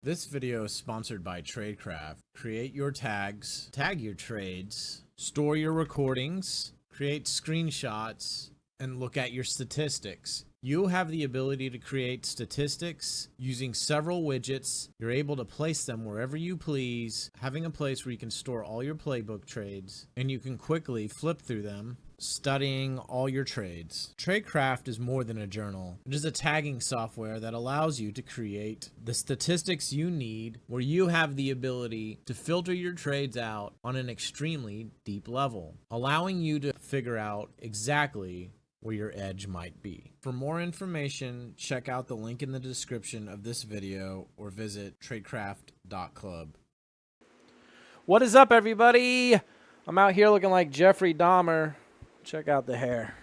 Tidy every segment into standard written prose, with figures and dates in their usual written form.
This video is sponsored by Tradecraft. Create your tags, tag your trades, store your recordings, create screenshots, and look at your statistics. You have the ability to create statistics using several widgets. You're able to place them wherever you please, having a place where you can store all your playbook trades, and you can quickly flip through them, studying all your trades. Tradecraft is more than a journal. It is a tagging software that allows you to create the statistics you need, where you have the ability to filter your trades out on an extremely deep level, allowing you to figure out exactly where your edge might be. For more information, check out the link in the description of this video or visit tradecraft.club. What is up, everybody? I'm out here looking like Jeffrey Dahmer. Check out the hair.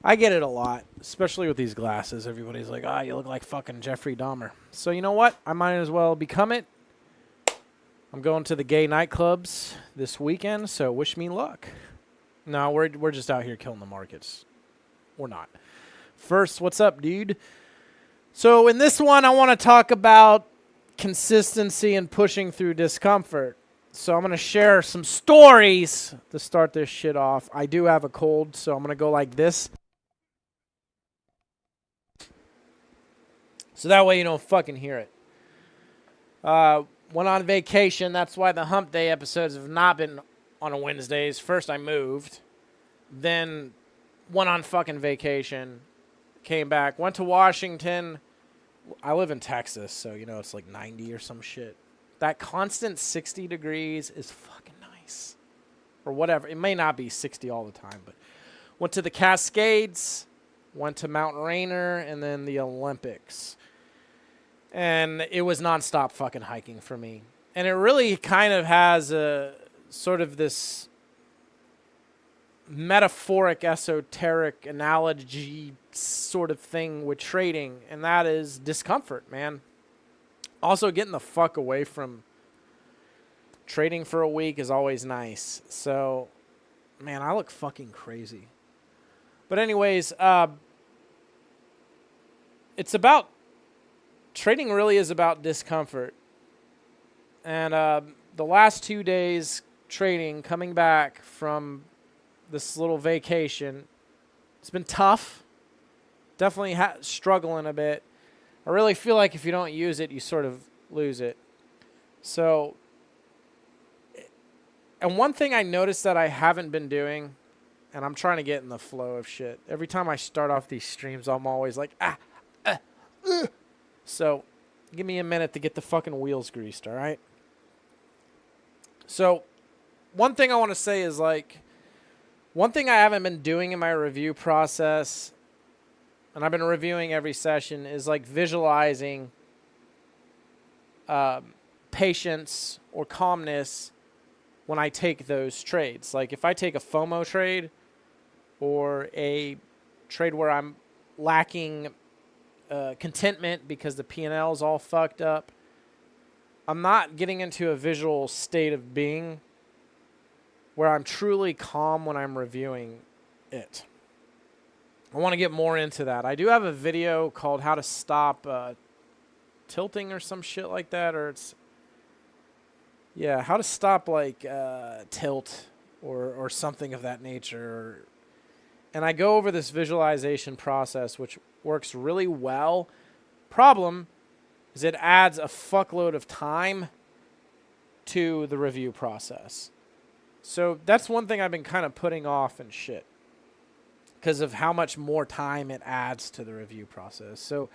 I get it a lot, especially with these glasses. Everybody's like, you look like fucking Jeffrey Dahmer. So you know what? I might as well become it. I'm going to the gay nightclubs this weekend, so wish me luck. No, we're just out here killing the markets. We're not. First, what's up, dude? So in this one, I want to talk about consistency and pushing through discomfort. So I'm going to share some stories to start this shit off. I do have a cold, so I'm going to go like this. So that way you don't fucking hear it. Went on vacation. That's why the hump day episodes have not been on a Wednesdays. First I moved. Then went on fucking vacation. Came back. Went to Washington. I live in Texas, so you know it's like 90 or some shit. That constant 60 degrees is fucking nice. Or whatever. It may not be 60 all the time, but went to the Cascades, went to Mount Rainier, and then the Olympics. And it was nonstop fucking hiking for me. And it really kind of has a sort of this metaphoric, esoteric analogy sort of thing with trading, and that is discomfort, man. Also, getting the fuck away from trading for a week is always nice. So, man, I look fucking crazy. But anyways, it's about... Trading really is about discomfort. And the last 2 days trading, coming back from this little vacation, it's been tough. Definitely struggling a bit. I really feel like if you don't use it, you sort of lose it. So, and one thing I noticed that I haven't been doing, and I'm trying to get in the flow of shit. Every time I start off these streams, I'm always like, So, give me a minute to get the fucking wheels greased, all right? So, one thing I want to say is, like, one thing I haven't been doing in my review process, and I've been reviewing every session, is, like, visualizing patience or calmness when I take those trades. Like, if I take a FOMO trade or a trade where I'm lacking contentment because the P&L is all fucked up, I'm not getting into a visual state of being where I'm truly calm when I'm reviewing it. I want to get more into that. I do have a video called How to Stop Tilting or some shit like that, or it's, yeah, how to stop like tilt or something of that nature. And I go over this visualization process, which works really well. Problem is it adds a fuckload of time to the review process. So that's one thing I've been kind of putting off and shit because of how much more time it adds to the review process. So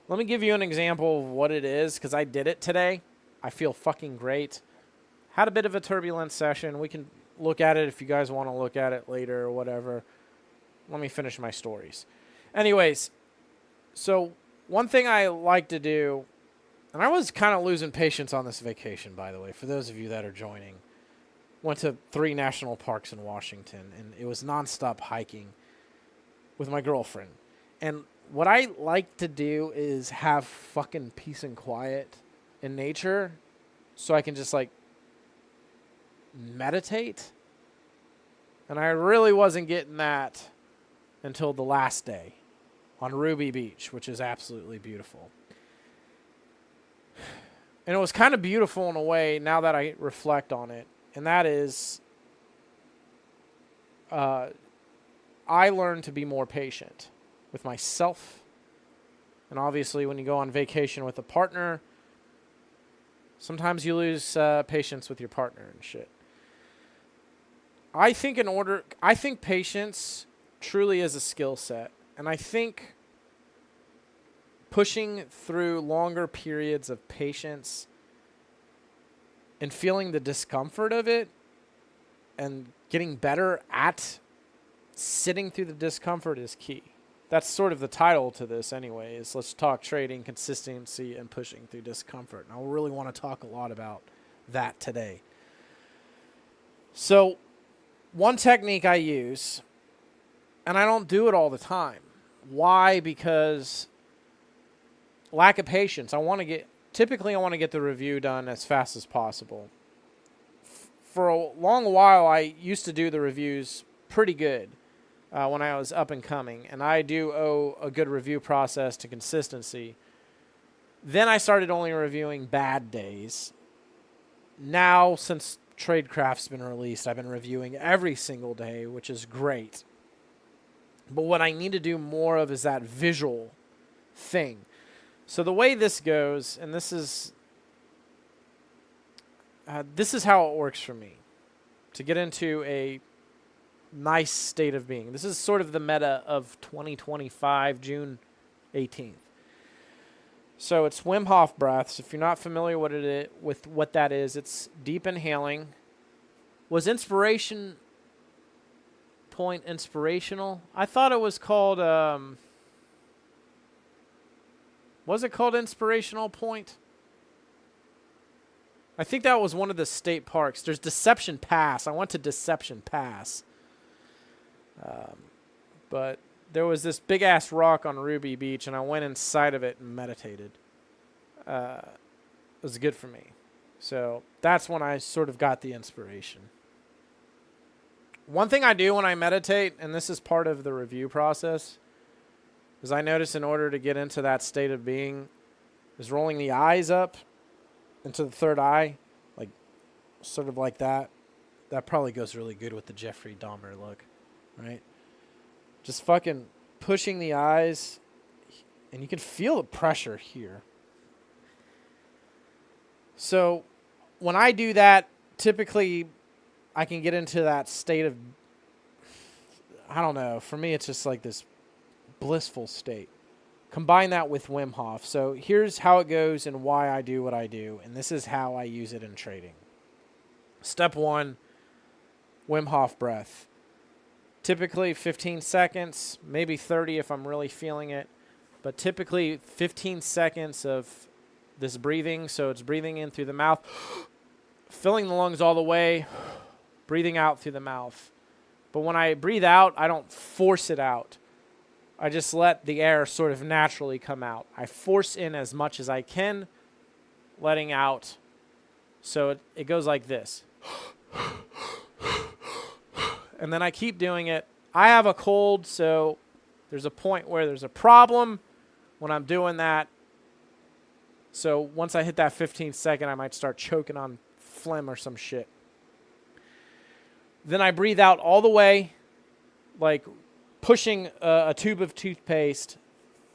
let me give you an example of what it is, because I did it today. I feel fucking great. Had a bit of a turbulent session. We can look at it if you guys want to look at it later or whatever. Let me finish my stories. Anyways, so one thing I like to do, and I was kind of losing patience on this vacation, by the way, for those of you that are joining. Went to 3 national parks in Washington, and it was nonstop hiking with my girlfriend. And what I like to do is have fucking peace and quiet in nature so I can just, like, meditate. And I really wasn't getting that until the last day on Ruby Beach, which is absolutely beautiful. And it was kind of beautiful in a way now that I reflect on it. And that is, I learned to be more patient with myself. And obviously, when you go on vacation with a partner, sometimes you lose patience with your partner and shit. I think patience truly is a skill set. And I think pushing through longer periods of patience and feeling the discomfort of it and getting better at sitting through the discomfort is key. That's sort of the title to this anyway, is let's talk trading, consistency, and pushing through discomfort. And I really want to talk a lot about that today. So one technique I use, and I don't do it all the time. Why? Because lack of patience. Typically I want to get the review done as fast as possible. For a long while, I used to do the reviews pretty good when I was up and coming, and I do owe a good review process to consistency. Then I started only reviewing bad days. Now, since Tradecraft's been released, I've been reviewing every single day, which is great. But what I need to do more of is that visual thing. So the way this goes, and this is how it works for me, to get into a nice state of being. This is sort of the meta of 2025, June 18th. So it's Wim Hof breaths. If you're not familiar with what that is, it's deep inhaling. Was inspiration point inspirational? I thought it was called... was it called Inspirational Point? I think that was one of the state parks. There's Deception Pass. I went to Deception Pass. But there was this big-ass rock on Ruby Beach, and I went inside of it and meditated. It was good for me. So that's when I sort of got the inspiration. One thing I do when I meditate, and this is part of the review process, is I notice in order to get into that state of being is rolling the eyes up into the third eye, like sort of like that. That probably goes really good with the Jeffrey Dahmer look, right? Just fucking pushing the eyes, and you can feel the pressure here. So when I do that, typically I can get into that state of, I don't know, for me it's just like this blissful state. Combine that with Wim Hof. So here's how it goes and why I do what I do, and this is how I use it in trading. Step 1, Wim Hof breath. Typically 15 seconds, maybe 30 if I'm really feeling it, but typically 15 seconds of this breathing. So it's breathing in through the mouth, filling the lungs all the way, breathing out through the mouth. But when I breathe out, I don't force it out. I just let the air sort of naturally come out. I force in as much as I can, letting out. So it goes like this. And then I keep doing it. I have a cold, so there's a point where there's a problem when I'm doing that. So once I hit that 15 second, I might start choking on phlegm or some shit. Then I breathe out all the way, like pushing a tube of toothpaste.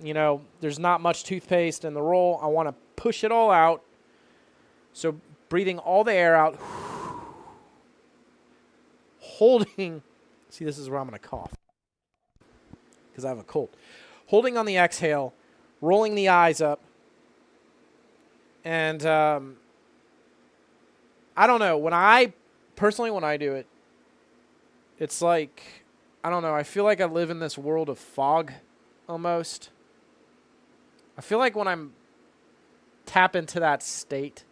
You know, there's not much toothpaste in the roll. I want to push it all out. So breathing all the air out. Holding, see, this is where I'm going to cough because I have a cold. Holding on the exhale, rolling the eyes up. And I don't know, when I do it, it's like, I don't know, I feel like I live in this world of fog almost. I feel like when I'm tap into that state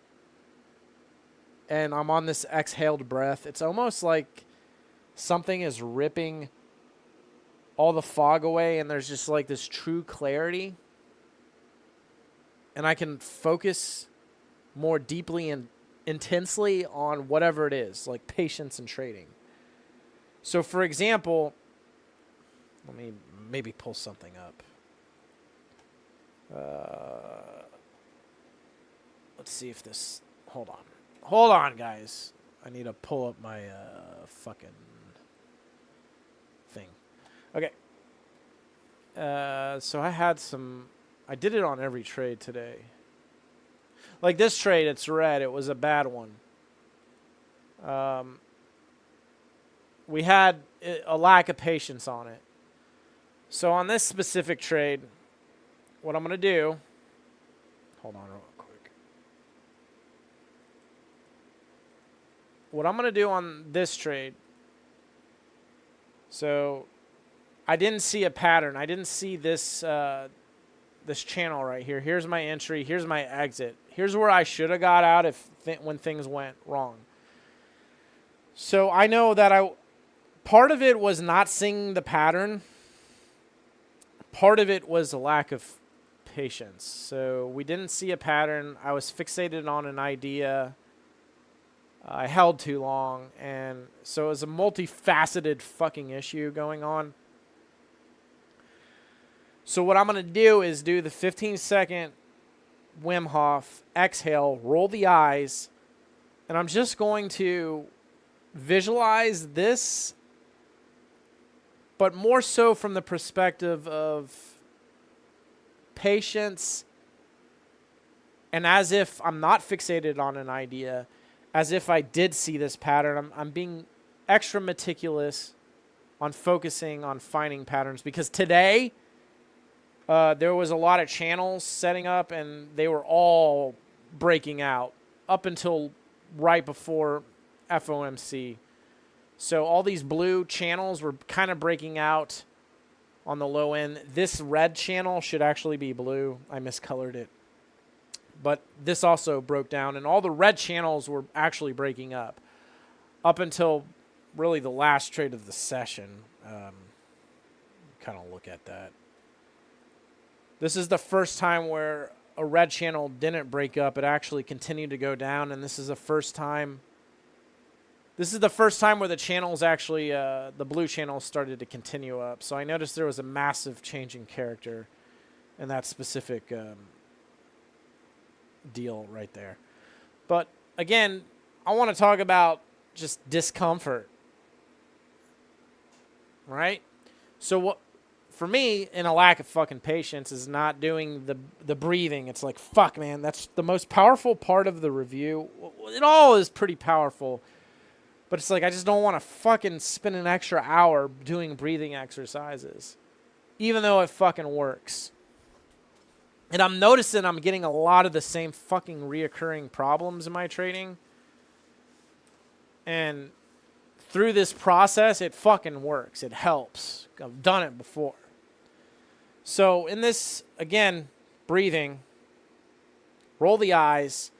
and I'm on this exhaled breath, it's almost like something is ripping all the fog away and there's just like this true clarity. And I can focus more deeply and intensely on whatever it is, like patience and trading. So, for example, let me maybe pull something up. Let's see if this... Hold on. Hold on, guys. I need to pull up my fucking thing. Okay. So I had some... I did it on every trade today. Like this trade, it's red. It was a bad one. We had a lack of patience on it. So on this specific trade, what I'm going to do... Hold on real quick. What I'm going to do on this trade... So I didn't see a pattern. I didn't see this this channel right here. Here's my entry. Here's my exit. Here's where I should have got out when things went wrong. So I know that part of it was not seeing the pattern. Part of it was a lack of patience. So we didn't see a pattern. I was fixated on an idea. I held too long. And so it was a multifaceted fucking issue going on. So what I'm going to do is do the 15-second Wim Hof, exhale, roll the eyes, and I'm just going to visualize this, but more so from the perspective of patience, and as if I'm not fixated on an idea, as if I did see this pattern. I'm being extra meticulous on focusing on finding patterns, because today... there was a lot of channels setting up, and they were all breaking out up until right before FOMC. So all these blue channels were kind of breaking out on the low end. This red channel should actually be blue. I miscolored it. But this also broke down, and all the red channels were actually breaking up until really the last trade of the session. Kind of look at that. This is the first time where a red channel didn't break up. It actually continued to go down, and this is the first time. This is the first time where the channels actually, the blue channels started to continue up. So I noticed there was a massive change in character in that specific deal right there. But again, I want to talk about just discomfort, right? So what? For me, in a lack of fucking patience, is not doing the breathing. It's like, fuck, man, that's the most powerful part of the review. It all is pretty powerful. But it's like, I just don't want to fucking spend an extra hour doing breathing exercises, even though it fucking works. And I'm noticing I'm getting a lot of the same fucking reoccurring problems in my trading. And through this process, it fucking works. It helps. I've done it before. So in this, again, breathing, roll the eyes.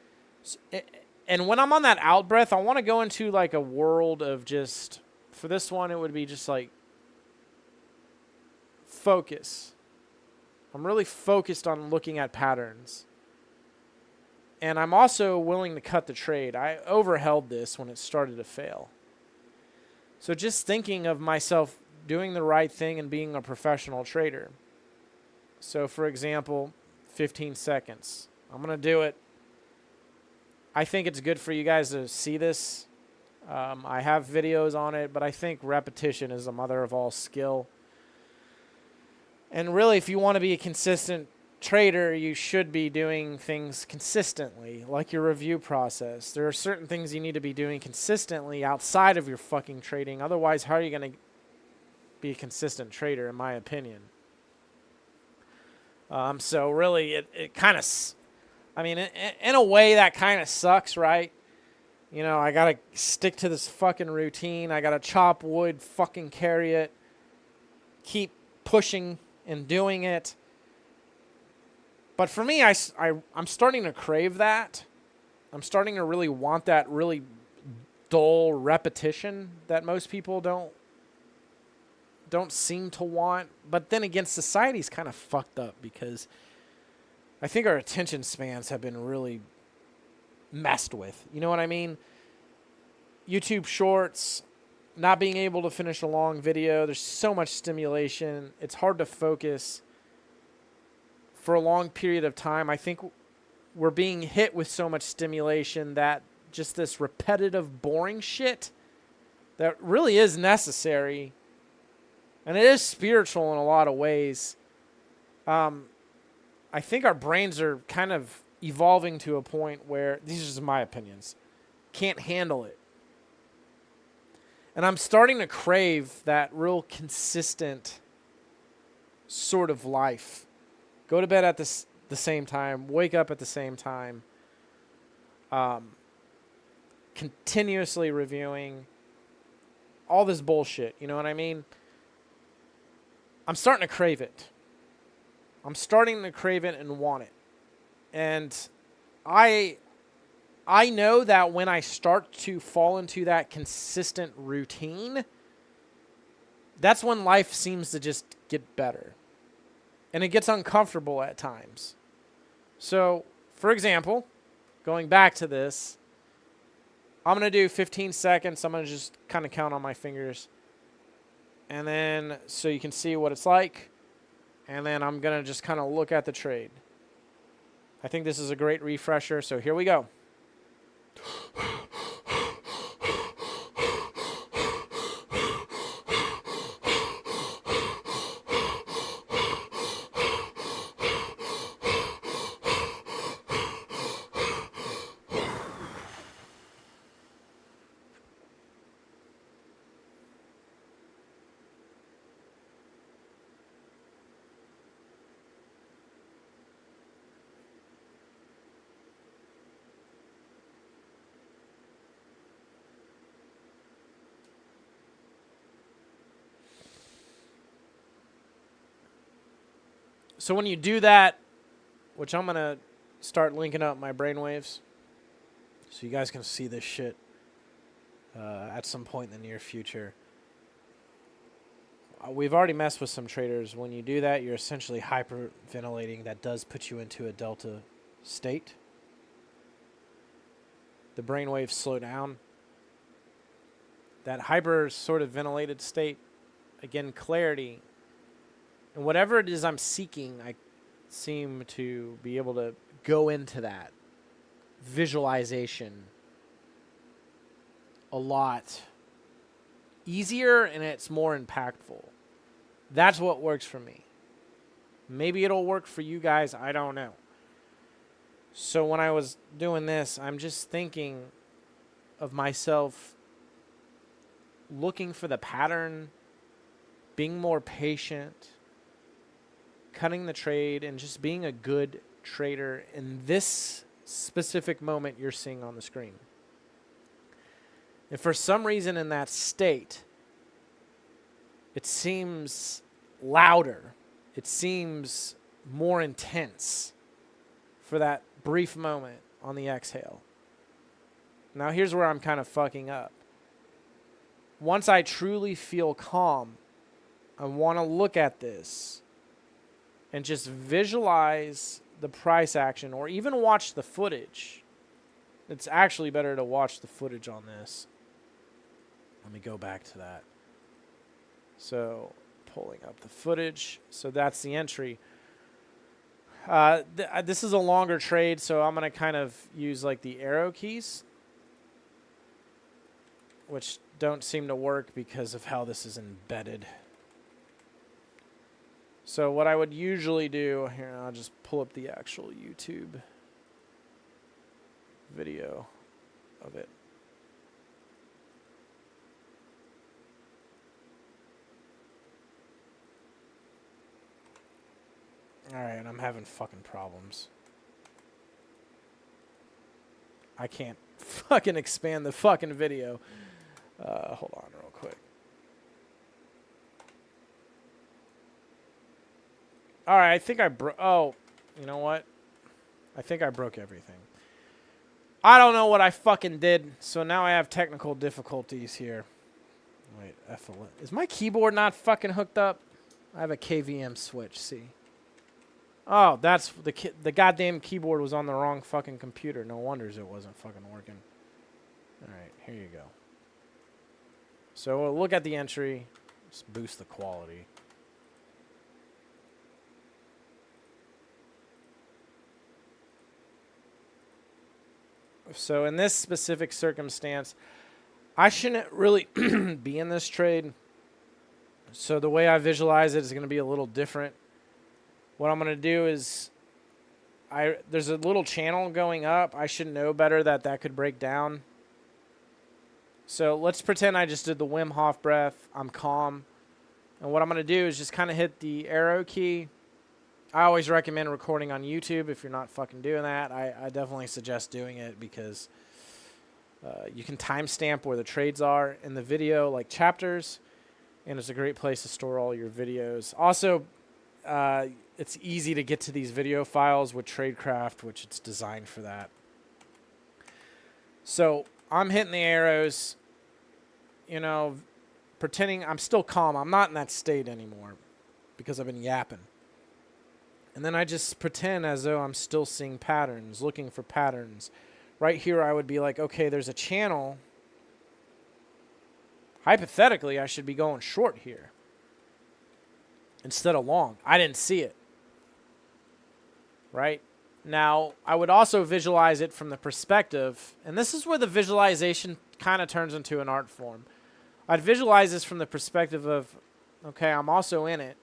And when I'm on that out breath, I want to go into like a world of just, for this one, it would be just like focus. I'm really focused on looking at patterns. And I'm also willing to cut the trade. I overheld this when it started to fail. So just thinking of myself doing the right thing and being a professional trader. So, for example, 15 seconds. I'm going to do it. I think it's good for you guys to see this. I have videos on it, but I think repetition is the mother of all skill. And really, if you want to be a consistent trader, you should be doing things consistently, like your review process. There are certain things you need to be doing consistently outside of your fucking trading. Otherwise, how are you going to be a consistent trader, in my opinion? So really, it kind of, I mean, in a way that kind of sucks, right? You know, I got to stick to this fucking routine. I got to chop wood, fucking carry it, keep pushing and doing it. But for me, I'm starting to crave that. I'm starting to really want that really dull repetition that most people don't seem to want. But then again, society's kind of fucked up because I think our attention spans have been really messed with. You know what I mean? YouTube Shorts, not being able to finish a long video. There's so much stimulation. It's hard to focus. for a long period of time. I think we're being hit with so much stimulation that just this repetitive, boring shit that really is necessary, and it is spiritual in a lot of ways. I think our brains are kind of evolving to a point where, these are just my opinions, can't handle it. And I'm starting to crave that real consistent sort of life. Go to bed at the same time, wake up at the same time, continuously reviewing, all this bullshit, you know what I mean? I'm starting to crave it. I'm starting to crave it and want it. And I know that when I start to fall into that consistent routine, that's when life seems to just get better. And it gets uncomfortable at times. So, for example, going back to this, I'm going to do 15 seconds. I'm going to just kind of count on my fingers. And then, so you can see what it's like. And then I'm going to just kind of look at the trade. I think this is a great refresher. So here we go. So when you do that, which I'm going to start linking up my brainwaves so you guys can see this shit at some point in the near future. We've already messed with some traders. When you do that, you're essentially hyperventilating. That does put you into a delta state. The brainwaves slow down. That hyper sort of ventilated state, again, clarity. And whatever it is I'm seeking, I seem to be able to go into that visualization a lot easier, and it's more impactful. That's what works for me. Maybe it'll work for you guys. I don't know. So when I was doing this, I'm just thinking of myself looking for the pattern, being more patient, cutting the trade, and just being a good trader in this specific moment you're seeing on the screen. And for some reason in that state, it seems louder. It seems more intense for that brief moment on the exhale. Now here's where I'm kind of fucking up. Once I truly feel calm, I want to look at this and just visualize the price action, or even watch the footage. It's actually better to watch the footage on this. Let me go back to that. So, pulling up the footage. So that's the entry. This is a longer trade, so I'm going to kind of use like the arrow keys, which don't seem to work because of how this is embedded. So what I would usually do, here, I'll just pull up the actual YouTube video of it. Alright, I'm having fucking problems. I can't fucking expand the fucking video. Hold on real quick. Alright, I think I broke... Oh, you know what? I think I broke everything. I don't know what I fucking did, so now I have technical difficulties here. Wait, is my keyboard not fucking hooked up? I have a KVM switch, see? Oh, that's... The goddamn keyboard was on the wrong fucking computer. No wonders it wasn't fucking working. Alright, here you go. So we'll look at the entry. Just boost the quality. So in this specific circumstance, I shouldn't really be in this trade. So the way I visualize it is going to be a little different. What I'm going to do is there's a little channel going up. I should know better that could break down. So let's pretend I just did the Wim Hof breath. I'm calm. And what I'm going to do is just kind of hit the arrow key. I always recommend recording on YouTube if you're not fucking doing that. I definitely suggest doing it because you can timestamp where the trades are in the video, like chapters, and it's a great place to store all your videos. Also, it's easy to get to these video files with Tradecraft, which it's designed for that. So I'm hitting the arrows, you know, pretending I'm still calm. I'm not in that state anymore because I've been yapping. And then I just pretend as though I'm still seeing patterns, looking for patterns. Right here, I would be like, okay, there's a channel. Hypothetically, I should be going short here instead of long. I didn't see it. Right? Now, I would also visualize it from the perspective, and this is where the visualization kind of turns into an art form. I'd visualize this from the perspective of, okay, I'm also in it.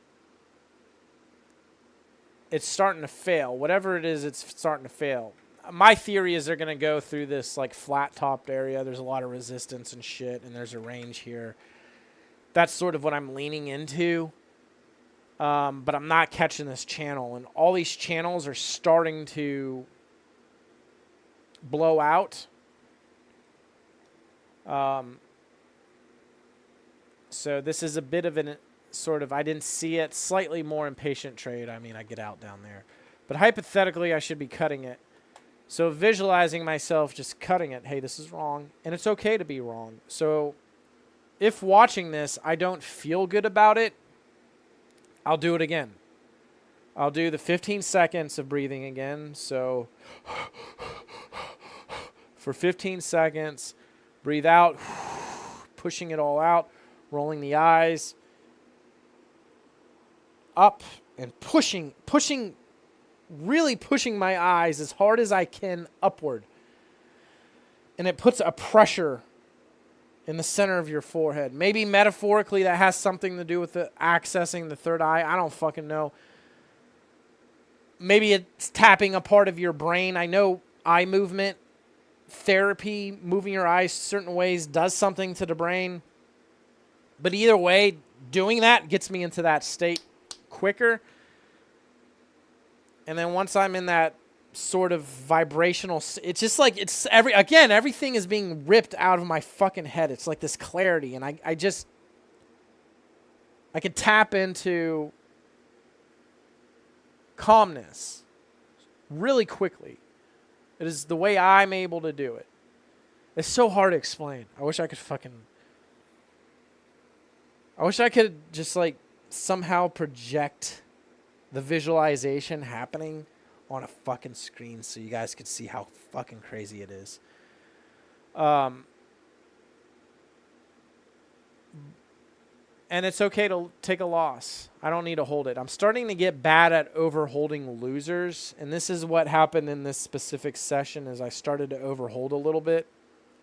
It's starting to fail. Whatever it is, it's starting to fail. My theory is they're going to go through this like flat-topped area. There's a lot of resistance and shit, and there's a range here. That's sort of what I'm leaning into. But I'm not catching this channel. And all these channels are starting to blow out. So this is a bit of an sort of, I didn't see it, slightly more impatient trade. I mean, I get out down there. But hypothetically, I should be cutting it. So visualizing myself just cutting it. Hey, this is wrong. And it's okay to be wrong. So if watching this, I don't feel good about it, I'll do it again. I'll do the 15 seconds of breathing again. So for 15 seconds, breathe out, pushing it all out, rolling the eyes up and really pushing my eyes as hard as I can upward. And it puts a pressure in the center of your forehead. Maybe metaphorically that has something to do with accessing the third eye. I don't fucking know. Maybe it's tapping a part of your brain. I know eye movement therapy, moving your eyes certain ways, does something to the brain. But either way, doing that gets me into that state quicker. And then once I'm in that sort of vibrational, it's just like everything is being ripped out of my fucking head. It's like this clarity, and I can tap into calmness really quickly. It is the way I'm able to do it. It's so hard to explain. I wish I could just like somehow project the visualization happening on a fucking screen so you guys could see how fucking crazy it is. And it's okay to take a loss. I don't need to hold it. I'm starting to get bad at overholding losers, and this is what happened in this specific session is I started to overhold a little bit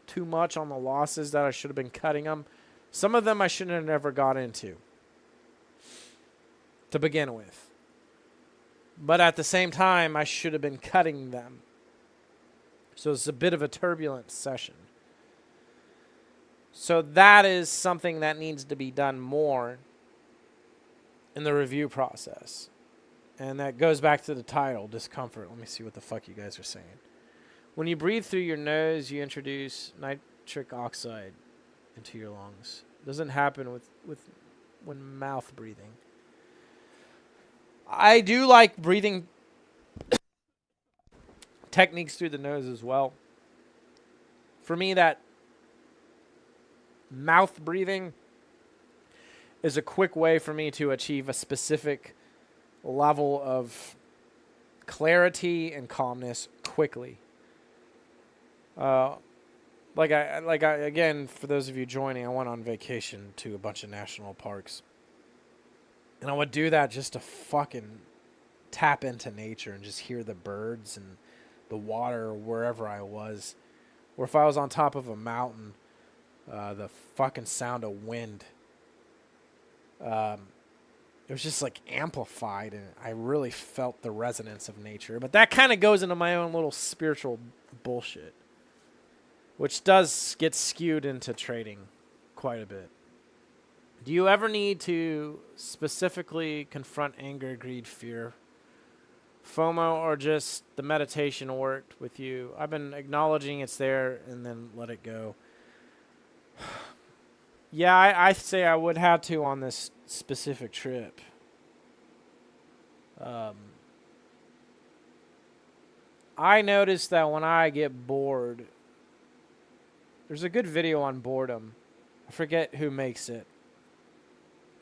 too much on the losses that I should have been cutting them. Some of them I shouldn't have never got into to begin with. But at the same time, I should have been cutting them. So it's a bit of a turbulent session. So that is something that needs to be done more in the review process. And that goes back to the title, Discomfort. Let me see what the fuck you guys are saying. When you breathe through your nose, you introduce nitric oxide into your lungs. It doesn't happen when mouth breathing. I do like breathing techniques through the nose as well. For me, that mouth breathing is a quick way for me to achieve a specific level of clarity and calmness quickly. Again, for those of you joining, I went on vacation to a bunch of national parks. And I would do that just to fucking tap into nature and just hear the birds and the water wherever I was. or if I was on top of a mountain, the fucking sound of wind, it was just like amplified, and I really felt the resonance of nature. But that kind of goes into my own little spiritual bullshit, which does get skewed into trading quite a bit. Do you ever need to specifically confront anger, greed, fear, FOMO, or just the meditation worked with you? I've been acknowledging it's there and then let it go. Yeah, I say I would have to on this specific trip. I noticed that when I get bored, there's a good video on boredom. I forget who makes it.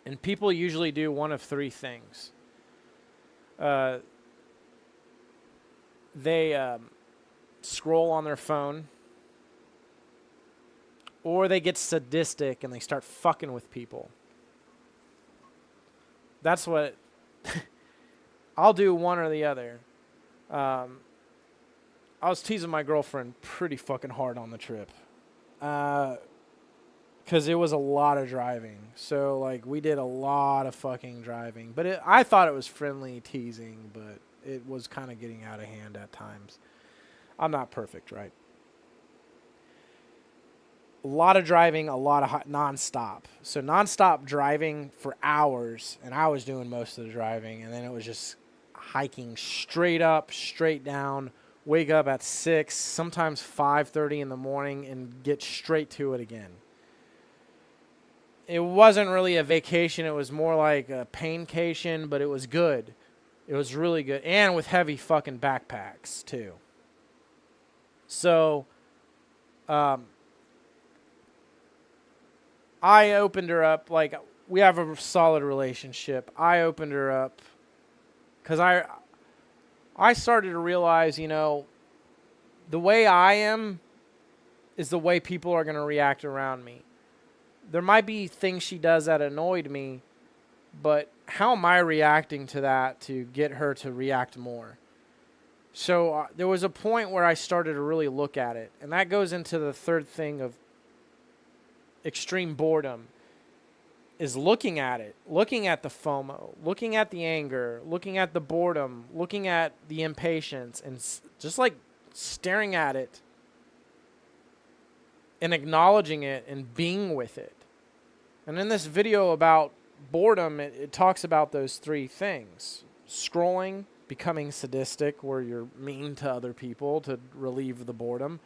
And people usually do one of three things. They scroll on their phone, or they get sadistic and they start fucking with people. That's what I'll do, one or the other. I was teasing my girlfriend pretty fucking hard on the trip, because it was a lot of driving. So like we did a lot of fucking driving, but I thought it was friendly teasing, but it was kind of getting out of hand at times. I'm not perfect, right? A lot of driving, a lot of nonstop. So nonstop driving for hours, and I was doing most of the driving, and then it was just hiking straight up, straight down, wake up at 6, sometimes 5:30 in the morning, and get straight to it again. It wasn't really a vacation. It was more like a paincation, but it was good. It was really good. And with heavy fucking backpacks, too. So, I opened her up. Like, we have a solid relationship. I opened her up because I started to realize, you know, the way I am is the way people are going to react around me. There might be things she does that annoyed me, but how am I reacting to that to get her to react more? So there was a point where I started to really look at it, and that goes into the third thing of extreme boredom, is looking at it, looking at the FOMO, looking at the anger, looking at the boredom, looking at the impatience, and just like staring at it and acknowledging it and being with it. And in this video about boredom, it talks about those three things: scrolling, becoming sadistic, where you're mean to other people to relieve the boredom,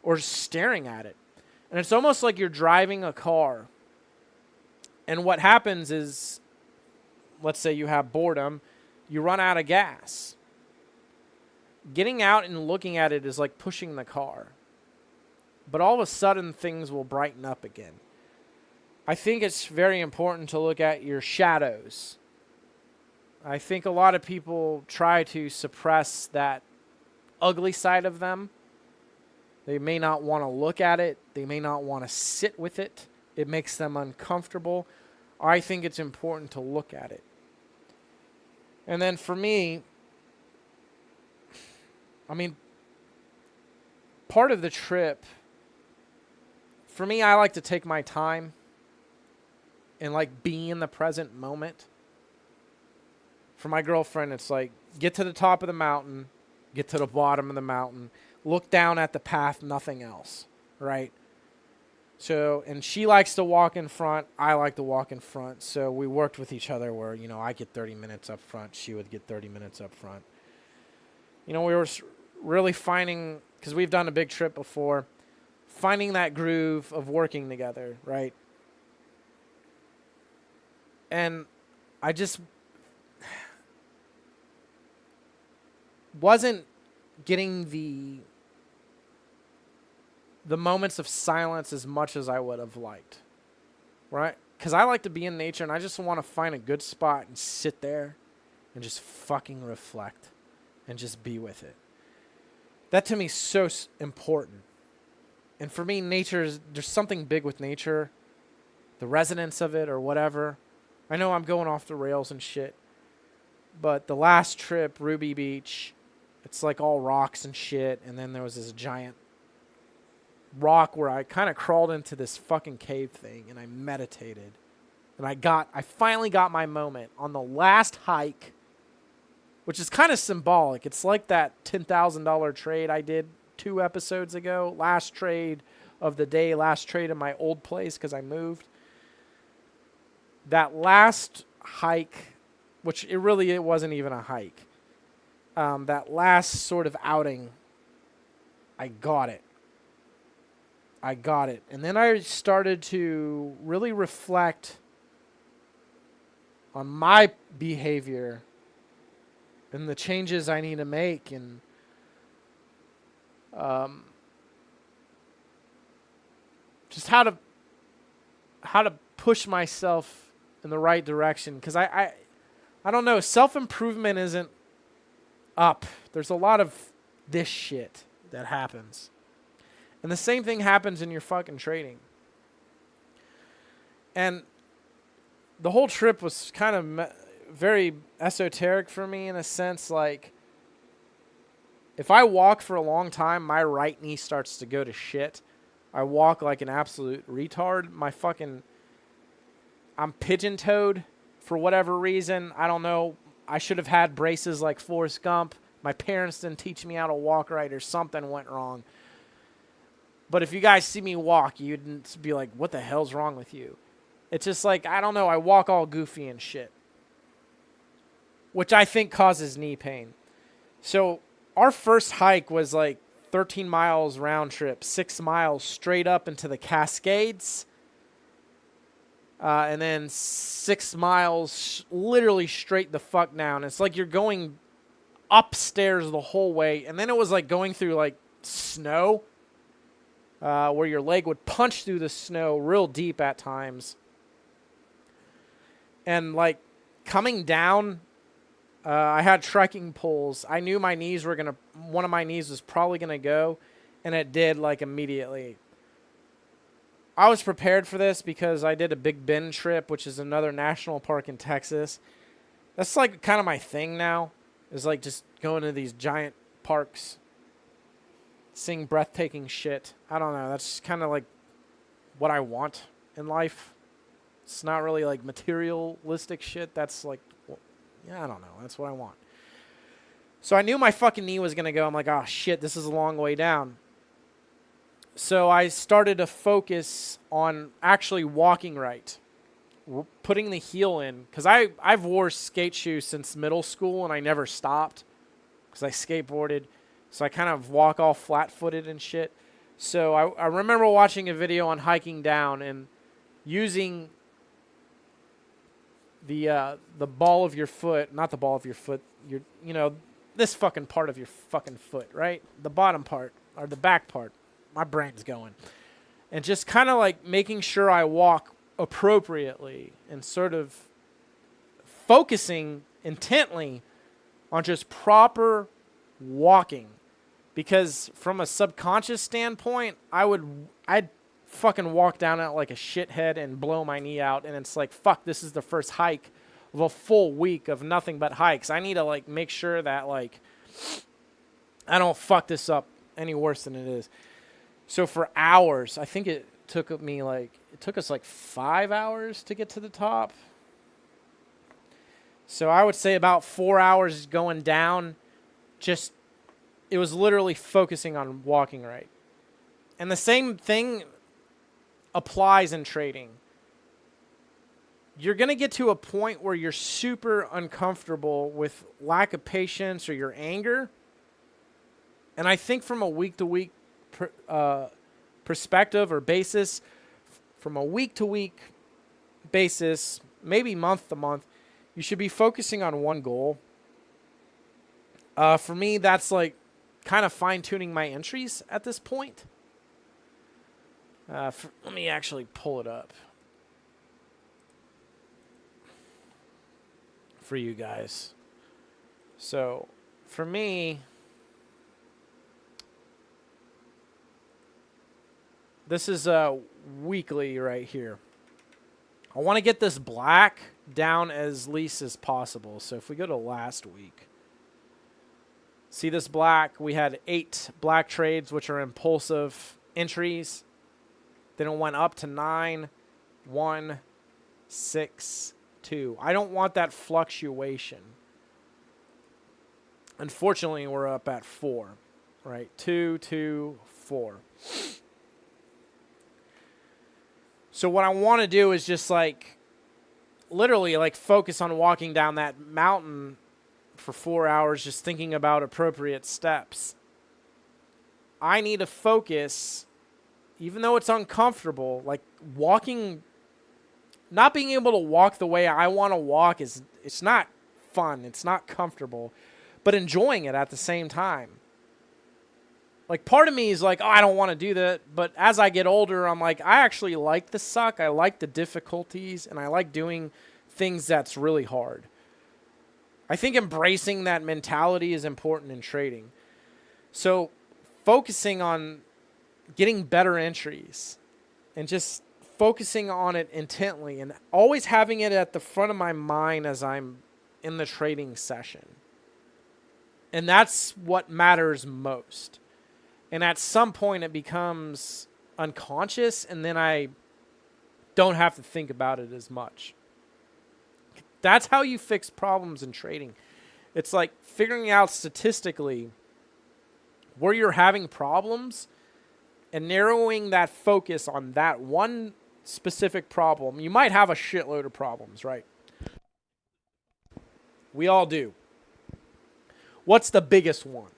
or staring at it. And it's almost like you're driving a car, and what happens is, let's say you have boredom, you run out of gas. Getting out and looking at it is like pushing the car, but all of a sudden things will brighten up again. I think it's very important to look at your shadows. I think a lot of people try to suppress that ugly side of them. They may not want to look at it. They may not want to sit with it. It makes them uncomfortable. I think it's important to look at it. And then for me, I mean, part of the trip, for me, I like to take my time and like be in the present moment. For my girlfriend, it's like, get to the top of the mountain, get to the bottom of the mountain, look down at the path, nothing else, right? So, and she likes to walk in front, I like to walk in front, so we worked with each other where, you know, I get 30 minutes up front, she would get 30 minutes up front. You know, we were really finding, because we've done a big trip before, finding that groove of working together, right? And I just wasn't getting the moments of silence as much as I would have liked, right? Because I like to be in nature, and I just want to find a good spot and sit there and just fucking reflect and just be with it. That to me is so important. And for me, there's something big with nature, the resonance of it or whatever. I know I'm going off the rails and shit, but the last trip, Ruby Beach, it's like all rocks and shit, and then there was this giant rock where I kind of crawled into this fucking cave thing and I meditated. And I finally got my moment on the last hike, which is kind of symbolic. It's like that $10,000 trade I did 2 episodes ago. Last trade of the day, last trade in my old place because I moved. That last hike, which it wasn't even a hike. That last sort of outing, I got it. And then I started to really reflect on my behavior and the changes I need to make, and just how to push myself in the right direction. Because I don't know, self-improvement isn't up. There's a lot of this shit that happens. And the same thing happens in your fucking trading. And the whole trip was kind of very esoteric for me in a sense. Like, if I walk for a long time, my right knee starts to go to shit. I walk like an absolute retard. I'm pigeon-toed for whatever reason. I don't know. I should have had braces like Forrest Gump. My parents didn't teach me how to walk right, or something went wrong. But if you guys see me walk, you'd be like, what the hell's wrong with you? It's just like, I don't know, I walk all goofy and shit, which I think causes knee pain. So our first hike was like 13 miles round trip, 6 miles straight up into the Cascades, and then 6 miles literally straight the fuck down. It's like you're going upstairs the whole way, and then it was like going through like snow, where your leg would punch through the snow real deep at times. And like coming down, I had trekking poles. I knew my knees were one of my knees was probably going to go, and it did like immediately. I was prepared for this because I did a Big Bend trip, which is another national park in Texas. That's like kind of my thing now, is like just going to these giant parks, seeing breathtaking shit. I don't know. That's kind of like what I want in life. It's not really like materialistic shit. That's like, well, yeah, I don't know. That's what I want. So I knew my fucking knee was going to go. I'm like, oh shit, this is a long way down. So I started to focus on actually walking right, putting the heel in. Because I've wore skate shoes since middle school, and I never stopped because I skateboarded. So I kind of walk all flat-footed and shit. So I remember watching a video on hiking down and using the ball of your foot, not the ball of your foot, this fucking part of your fucking foot, right? The bottom part, or the back part. My brain's going. And just kind of like making sure I walk appropriately and sort of focusing intently on just proper walking. Because from a subconscious standpoint, I'd fucking walk down it like a shithead and blow my knee out. And it's like, fuck, this is the first hike of a full week of nothing but hikes. I need to like make sure that like I don't fuck this up any worse than it is. So for hours, I think it took us like 5 hours to get to the top. So I would say about 4 hours going down, just it was literally focusing on walking right. And the same thing applies in trading. You're going to get to a point where you're super uncomfortable with lack of patience or your anger. And I think from a week-to-week perspective or basis, from a week-to-week basis, maybe month-to-month, you should be focusing on one goal. For me, that's like kind of fine-tuning my entries at this point. Let me actually pull it up for you guys. So for me, this is weekly right here. I want to get this black down as least as possible. So if we go to last week, see this black, we had 8 black trades, which are impulsive. entries. Then it went up to 9, 1, 6, 2. I don't want that fluctuation. Unfortunately, we're up at 4, right? 2, 2, 4. So what I want to do is just like literally like focus on walking down that mountain for 4 hours, just thinking about appropriate steps. I need to focus, even though it's uncomfortable, like walking, not being able to walk the way I want to walk it's not fun. It's not comfortable, but enjoying it at the same time. Like part of me is like, oh, I don't want to do that. But as I get older, I'm like, I actually like the suck. I like the difficulties, and I like doing things that's really hard. I think embracing that mentality is important in trading. So focusing on getting better entries and just focusing on it intently and always having it at the front of my mind as I'm in the trading session. And that's what matters most. And at some point it becomes unconscious, and then I don't have to think about it as much. That's how you fix problems in trading. It's like figuring out statistically where you're having problems and narrowing that focus on that one specific problem. You might have a shitload of problems, right? We all do. What's the biggest one?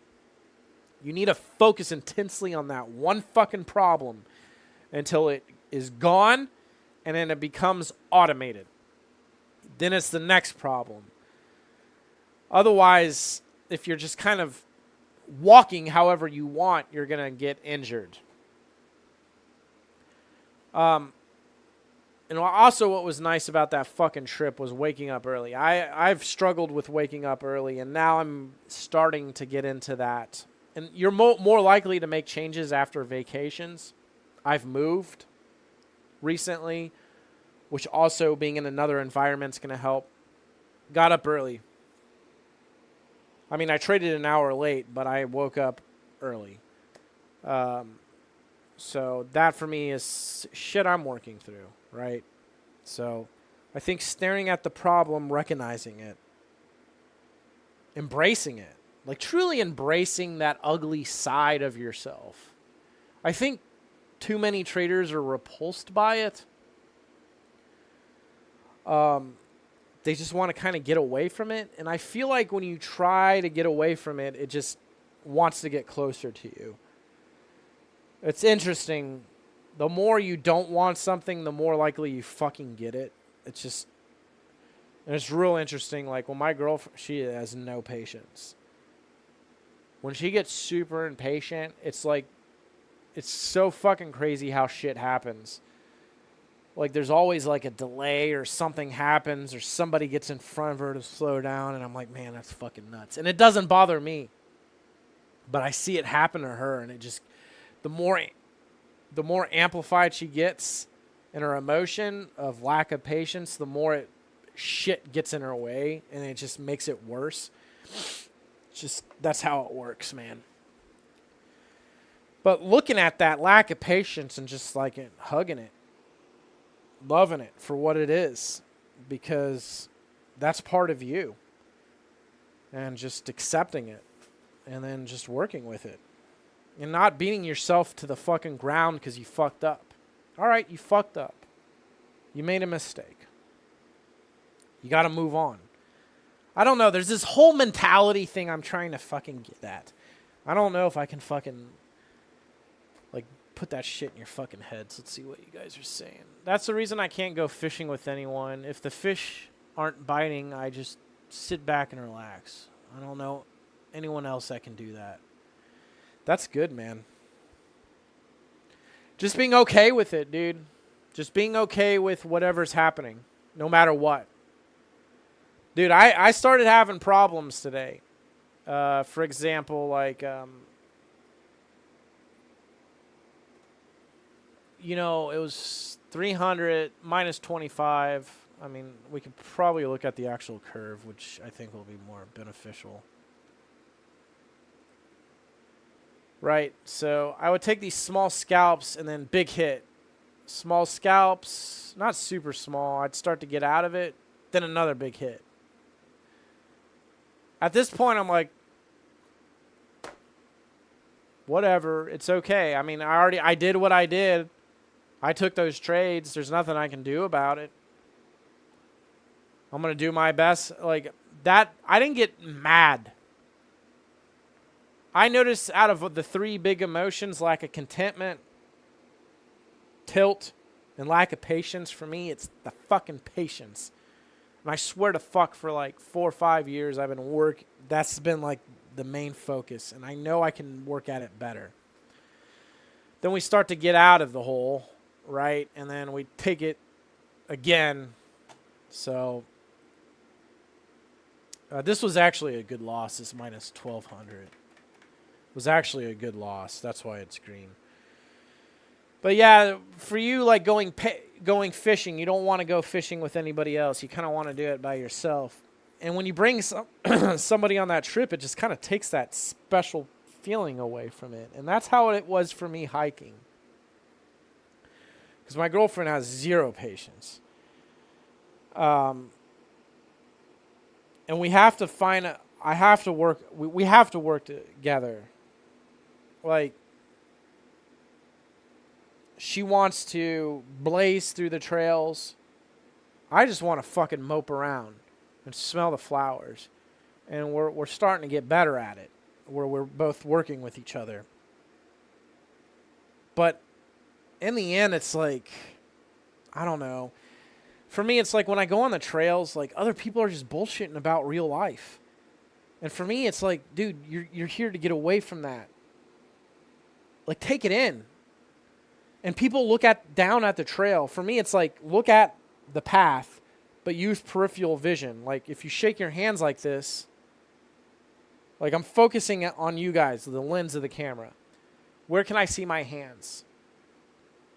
You need to focus intensely on that one fucking problem until it is gone, and then it becomes automated. Then it's the next problem. Otherwise, if you're just kind of walking however you want, you're going to get injured. And also what was nice about that fucking trip was waking up early. I've struggled with waking up early, and now I'm starting to get into that. And you're more likely to make changes after vacations. I've moved recently, which also being in another environment's going to help. Got up early. I mean, I traded an hour late, but I woke up early. So that for me is shit I'm working through, right? So I think staring at the problem, recognizing it, embracing it, like truly embracing that ugly side of yourself. I think too many traders are repulsed by it. They just want to kind of get away from it. And I feel like when you try to get away from it, it just wants to get closer to you. It's interesting. The more you don't want something, the more likely you fucking get it. It's just, and it's real interesting. Like when my girlfriend, she has no patience. When she gets super impatient, it's like, it's so fucking crazy how shit happens. Like there's always like a delay or something happens or somebody gets in front of her to slow down, and I'm like, man, that's fucking nuts. And it doesn't bother me, but I see it happen to her, and it just, the more amplified she gets in her emotion of lack of patience, the more shit gets in her way, and it just makes it worse. Just, that's how it works, man. But looking at that lack of patience and just like it, hugging it, loving it for what it is, because that's part of you, and just accepting it and then just working with it and not beating yourself to the fucking ground because you fucked up. All right, you fucked up. You made a mistake. You got to move on. I don't know. There's this whole mentality thing I'm trying to fucking get at. I don't know if I can fucking like put that shit in your fucking heads. Let's see what you guys are saying. That's the reason I can't go fishing with anyone. If the fish aren't biting, I just sit back and relax. I don't know anyone else that can do that. That's good, man. Just being okay with it, dude. Just being okay with whatever's happening, no matter what. Dude, I started having problems today. For example, like, you know, it was 300 minus 25. I mean, we could probably look at the actual curve, which I think will be more beneficial. right? So I would take these small scalps and then big hit. Small scalps, not super small. I'd start to get out of it, then another big hit. At this point, I'm like, whatever, it's okay. I mean, I did what I did. I took those trades. There's nothing I can do about it. I'm going to do my best. Like that, I didn't get mad. I noticed out of the three big emotions, lack of contentment, tilt, and lack of patience, for me, it's the fucking patience. And I swear to fuck, for like 4 or 5 years, I've been that's been like the main focus. And I know I can work at it better. Then we start to get out of the hole, right? And then we take it again. So this was actually a good loss. This minus 1,200 was actually a good loss. That's why it's green. But yeah, for you, like going fishing, you don't want to go fishing with anybody else. You kind of want to do it by yourself. And when you bring somebody on that trip, it just kind of takes that special feeling away from it. And that's how it was for me hiking. Because my girlfriend has zero patience. And we have to we have to work together. Like, she wants to blaze through the trails. I just want to fucking mope around and smell the flowers. And we're starting to get better at it, where we're both working with each other. But in the end, it's like, I don't know. For me, it's like when I go on the trails, like other people are just bullshitting about real life. And for me, it's like, dude, you're here to get away from that. Like, take it in. And people look down at the trail. For me, it's like, look at the path, but use peripheral vision. Like, if you shake your hands like this, like I'm focusing on you guys, the lens of the camera. Where can I see my hands?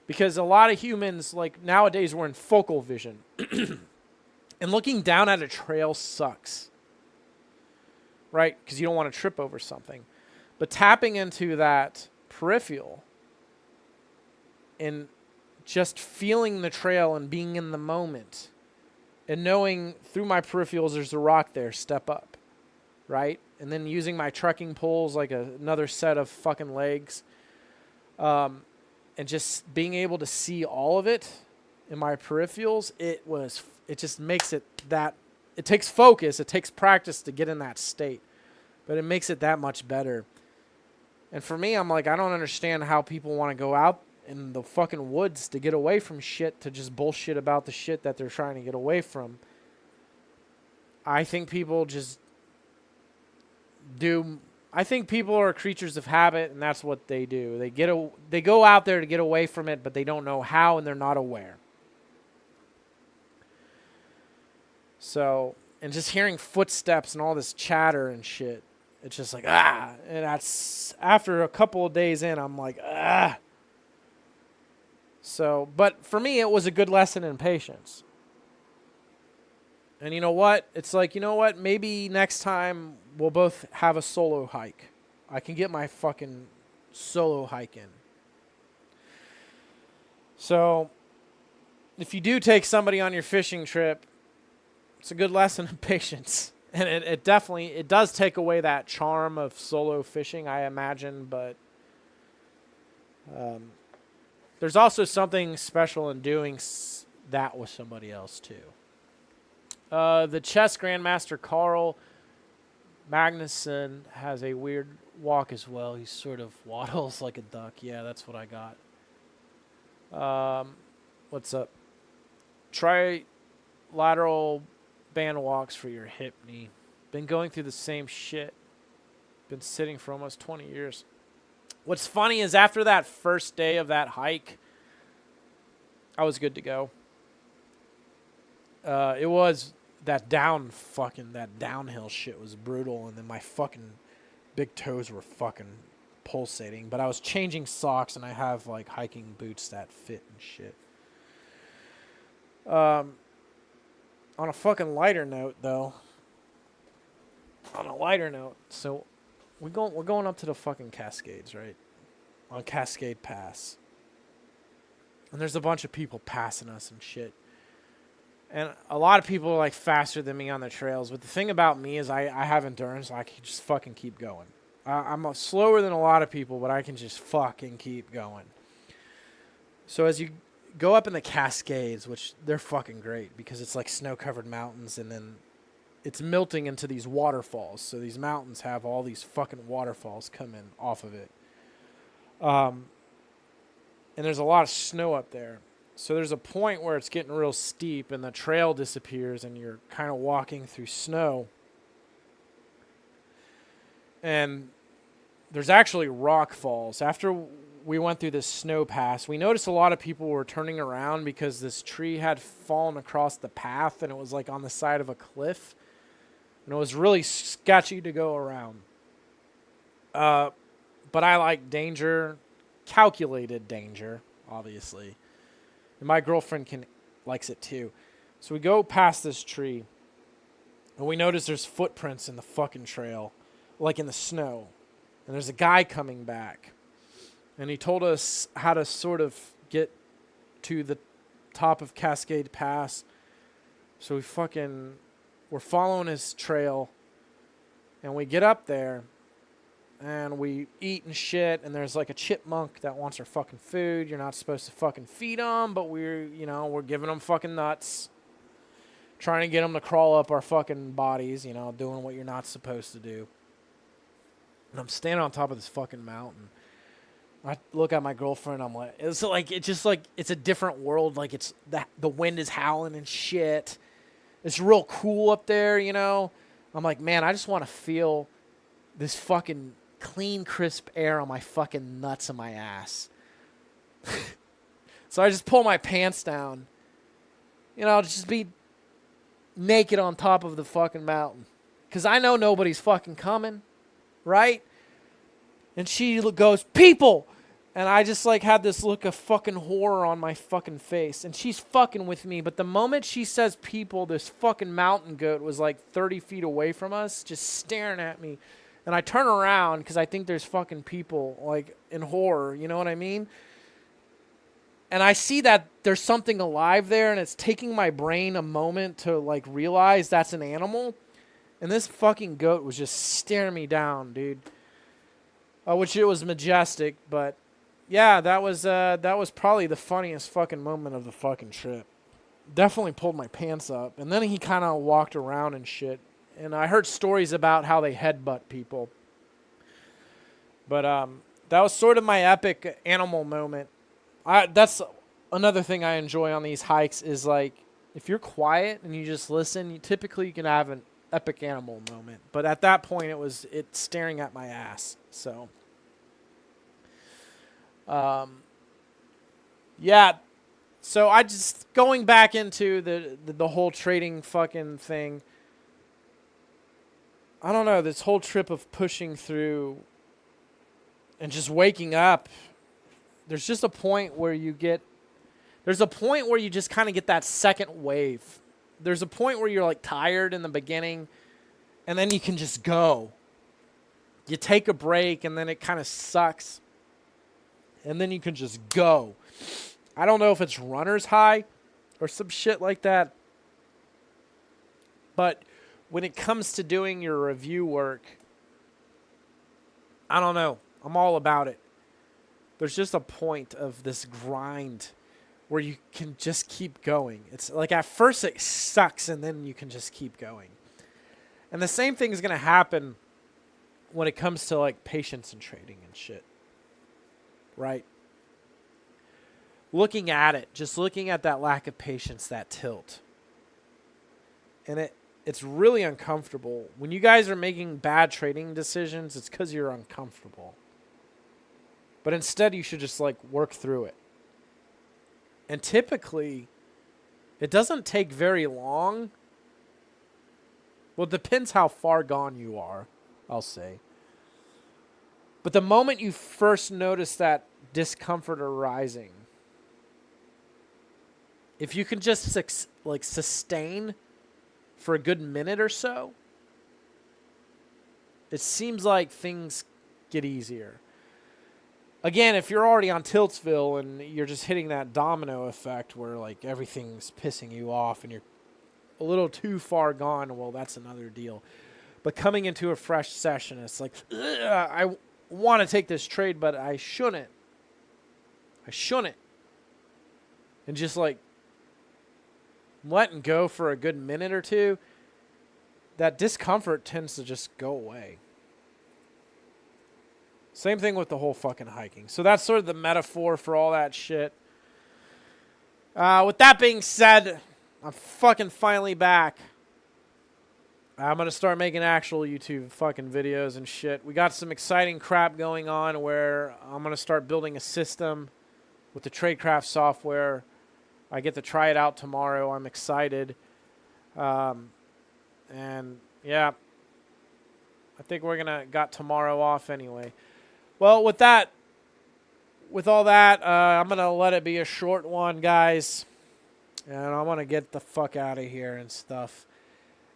Because a lot of humans, like nowadays, we're in focal vision. And looking down at a trail sucks. Right? Because you don't want to trip over something. But tapping into that peripheral and just feeling the trail and being in the moment and knowing through my peripherals there's a rock there, step up, right? And then using my trekking poles like another set of fucking legs, and just being able to see all of it in my peripherals, it just makes it that, it takes focus, it takes practice to get in that state, but it makes it that much better. And for me, I'm like, I don't understand how people want to go out in the fucking woods to get away from shit, to just bullshit about the shit that they're trying to get away from. I think people just do. I think people are creatures of habit, and that's what they do. They go out there to get away from it, but they don't know how, and they're not aware. So, and just hearing footsteps and all this chatter and shit, it's just like, and that's, after a couple of days in, I'm like, So, but for me, it was a good lesson in patience. And you know what? It's like, you know what? Maybe next time we'll both have a solo hike. I can get my fucking solo hike in. So, if you do take somebody on your fishing trip, it's a good lesson in patience. And it definitely does take away that charm of solo fishing, I imagine, but there's also something special in doing that with somebody else, too. The chess grandmaster Carl Magnuson has a weird walk as well. He sort of waddles like a duck. Yeah, that's what I got. What's up? Try lateral band walks for your hip knee. Been going through the same shit. Been sitting for almost 20 years. What's funny is after that first day of that hike, I was good to go. It was that downhill shit was brutal, and then my fucking big toes were fucking pulsating. But I was changing socks, and I have like hiking boots that fit and shit. On a fucking lighter note, though. So we're going up to the fucking Cascades, right? On Cascade Pass. And there's a bunch of people passing us and shit. And a lot of people are like faster than me on the trails. But the thing about me is I have endurance. So I can just fucking keep going. I'm slower than a lot of people, but I can just fucking keep going. So as you go up in the Cascades, which they're fucking great because it's like snow-covered mountains, and then it's melting into these waterfalls. So these mountains have all these fucking waterfalls coming off of it. And there's a lot of snow up there. So there's a point where it's getting real steep and the trail disappears and you're kind of walking through snow. And there's actually rock falls. After we went through this snow pass, we noticed a lot of people were turning around because this tree had fallen across the path and it was like on the side of a cliff. And it was really sketchy to go around. But I like danger, calculated danger, obviously. And my girlfriend likes it too. So we go past this tree, and we notice there's footprints in the fucking trail, like in the snow. And there's a guy coming back. And he told us how to sort of get to the top of Cascade Pass. So we're following his trail, and we get up there. And we eat and shit, and there's like a chipmunk that wants our fucking food. You're not supposed to fucking feed them, but we're giving them fucking nuts. Trying to get them to crawl up our fucking bodies, doing what you're not supposed to do. And I'm standing on top of this fucking mountain. I look at my girlfriend, I'm like, it's a different world. Like the wind is howling and shit. It's real cool up there, I'm like, man, I just want to feel this fucking clean, crisp air on my fucking nuts and my ass. So I just pull my pants down. Just be naked on top of the fucking mountain. Because I know nobody's fucking coming. Right? And she goes, people! And I just had this look of fucking horror on my fucking face. And she's fucking with me. But the moment she says people, this fucking mountain goat was 30 feet away from us, just staring at me. And I turn around because I think there's fucking people in horror, you know what I mean? And I see that there's something alive there, and it's taking my brain a moment to realize that's an animal. And this fucking goat was just staring me down, dude. Which it was majestic, but yeah, that was probably the funniest fucking moment of the fucking trip. Definitely pulled my pants up, and then he kind of walked around and shit. And I heard stories about how they headbutt people. But that was sort of my epic animal moment. That's another thing I enjoy on these hikes is if you're quiet and you just listen, typically you can have an epic animal moment. But at that point, it's staring at my ass. So, yeah. So I just going back into the whole trading fucking thing. I don't know, this whole trip of pushing through and just waking up, there's just a point where you just kind of get that second wave. There's a point where you're tired in the beginning, and then you can just go. You take a break, and then it kind of sucks. And then you can just go. I don't know if it's runner's high or some shit like that. But when it comes to doing your review work, I don't know. I'm all about it. There's just a point of this grind where you can just keep going. It's at first it sucks, and then you can just keep going. And the same thing is going to happen when it comes to patience and trading and shit. Right? Looking at it, just looking at that lack of patience, that tilt. And it's really uncomfortable. When you guys are making bad trading decisions, it's because you're uncomfortable. But instead, you should just work through it. And typically, it doesn't take very long. Well, it depends how far gone you are, I'll say. But the moment you first notice that discomfort arising, if you can just sustain for a good minute or so, it seems like things get easier. Again, if you're already on Tiltsville and you're just hitting that domino effect where like everything's pissing you off and you're a little too far gone, well, that's another deal. But coming into a fresh session, it's like, I want to take this trade, but I shouldn't. And just like letting go for a good minute or two, that discomfort tends to just go away. Same thing with the whole fucking hiking. So that's sort of the metaphor for all that shit. With that being said, I'm fucking finally back. I'm going to start making actual YouTube fucking videos and shit. We got some exciting crap going on where I'm going to start building a system with the Tradecraft software. I get to try it out tomorrow. I'm excited. And yeah, I think we're going to got tomorrow off anyway. Well, with all that, I'm going to let it be a short one, guys. And I want to get the fuck out of here and stuff.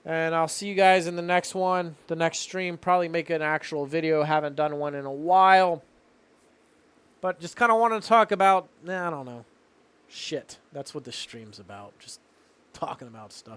And I'll see you guys in the next one, the next stream. Probably make an actual video. Haven't done one in a while. But just kind of want to talk about, I don't know, shit. That's what this stream's about. Just talking about stuff.